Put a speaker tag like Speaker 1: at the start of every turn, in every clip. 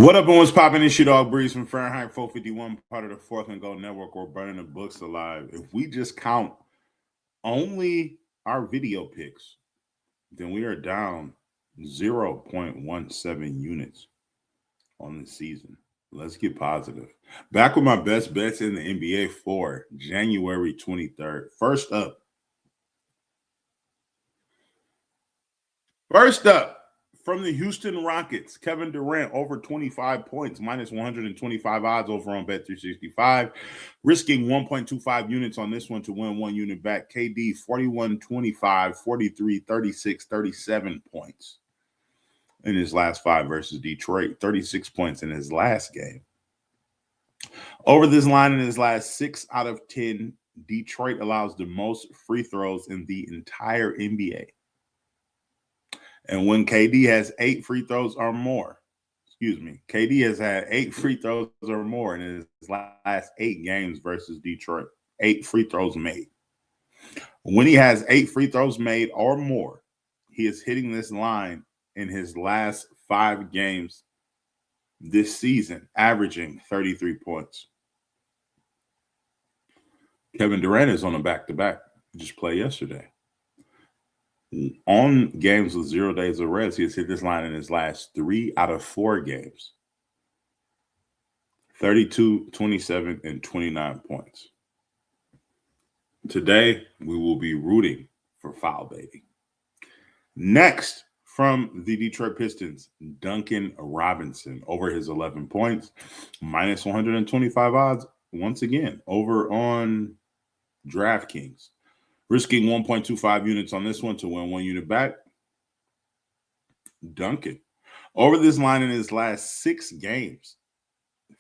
Speaker 1: What up, and what's popping? It's your dog Breeze from Fahrenheit 451, part of the Fourth and Go Network. We're burning the books alive. If we just count only our video picks, then we are down 0.17 units on the season. Let's get positive. Back with my best bets in the NBA for January 23rd. First up, from the Houston Rockets, Kevin Durant over 25 points, minus 125 odds over on Bet365, risking 1.25 units on this one to win 1 unit back. KD 41, 25, 43, 36, 37 points in his last 5 versus Detroit, 36 points in his last game. Over this line in his last 6 out of 10, Detroit allows the most free throws in the entire NBA. And when KD has 8 free throws or more, KD has had 8 free throws or more in his last 8 games versus Detroit. 8 free throws made. When he has 8 free throws made or more, he is hitting this line in his last 5 games this season, averaging 33 points. Kevin Durant is on a back-to-back. Just played yesterday. On games with 0 days of rest, he has hit this line in his last 3 out of 4 games. 32, 27, and 29 points. Today, we will be rooting for foul baiting. Next, from the Detroit Pistons, Duncan Robinson over his 11 points, minus 125 odds, once again, over on DraftKings. Risking 1.25 units on this one to win 1 unit back. Duncan. Over this line in his last 6 games,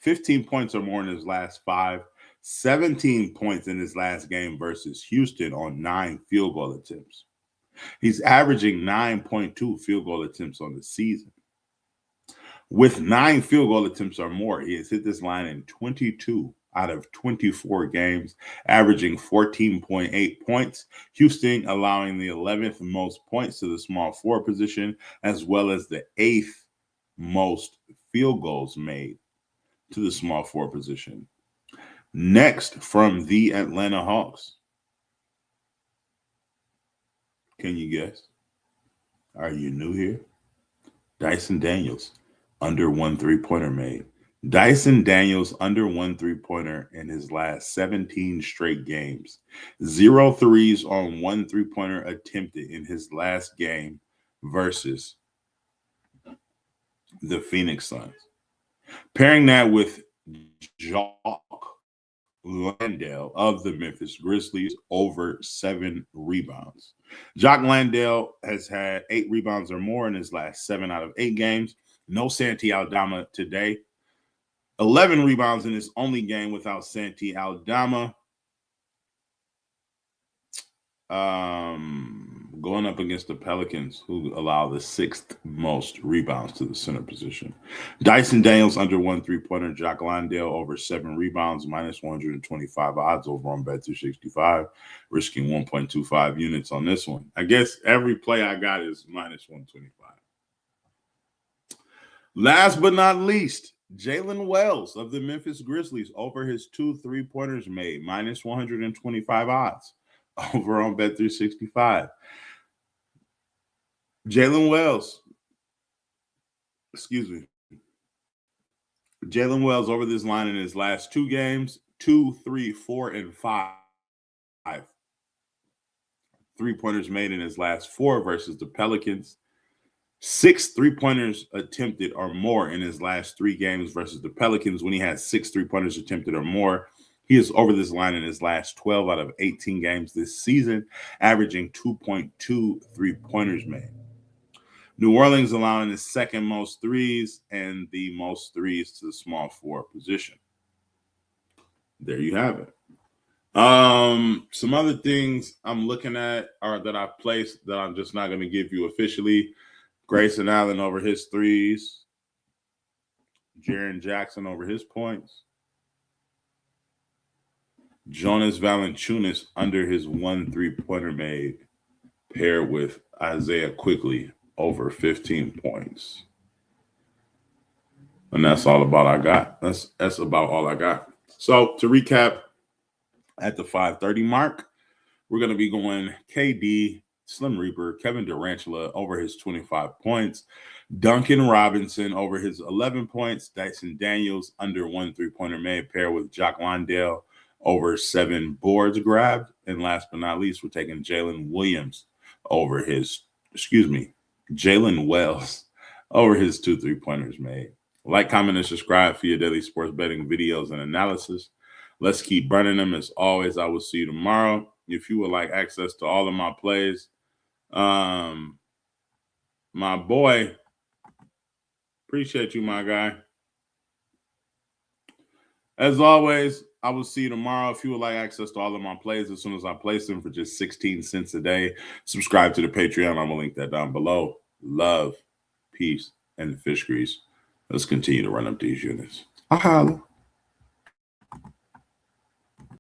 Speaker 1: 15 points or more in his last 5, 17 points in his last game versus Houston on 9 field goal attempts. He's averaging 9.2 field goal attempts on the season. With 9 field goal attempts or more, he has hit this line in 22 out of 24 games, averaging 14.8 points. Houston allowing the 11th most points to the small forward position, as well as the 8th most field goals made to the small forward position. Next, from the Atlanta Hawks. Can you guess? Are you new here? Dyson Daniels, under 1 3-pointer made. Dyson Daniels under 1 3-pointer in his last 17 straight games. 0 threes on 1 3-pointer attempted in his last game versus the Phoenix Suns. Pairing that with Jock Landale of the Memphis Grizzlies, over 7 rebounds. Jock Landale has had 8 rebounds or more in his last 7 out of 8 games. No Santi Aldama today. 11 rebounds in his only game without Santi Aldama. Going up against the Pelicans, who allow the 6th most rebounds to the center position. Dyson Daniels under 1 3-pointer. Jock Landale over 7 rebounds, minus 125 odds over on Bet365, risking 1.25 units on this one. I guess every play I got is minus 125. Last but not least, Jalen Wells of the Memphis Grizzlies over his 2 3-pointers made, minus 125 odds over on Bet365. Jalen Wells over this line in his last 2 games, 2, 3, 4, and 5. 3-pointers made in his last 4 versus the Pelicans. 6 3-pointers attempted or more in his last 3 games versus the Pelicans. When he has 6 3-pointers attempted or more, he is over this line in his last 12 out of 18 games this season, averaging 2.2 3-pointers made. New Orleans allowing the 2nd most threes and the most threes to the small forward position. There you have it. Some other things I'm looking at are that I've placed that I'm just not going to give you officially. Grayson Allen over his threes. Jaren Jackson over his points. Jonas Valanciunas under his 1 3-pointer made, paired with Isaiah Quickly over 15 points. And that's all about I got. That's about all I got. So to recap, at the 5:30 mark, we're gonna be going KD, Slim Reaper, Kevin Durantula over his 25 points, Duncan Robinson over his 11 points, Dyson Daniels under 1 3-pointer made, paired with Jock Landale over 7 boards grabbed. And last but not least, we're taking Jalen Wells over his 2 3-pointers made. Like, comment, and subscribe for your daily sports betting videos and analysis. Let's keep burning them. As always, I will see you tomorrow. If you would like access to all of my plays, my boy, appreciate you, my guy. As always, I will see you tomorrow. If you would like access to all of my plays as soon as I place them for just 16 cents a day, subscribe to the Patreon. I'm going to link that down below. Love, peace, and fish grease. Let's continue to run up these units. I holla.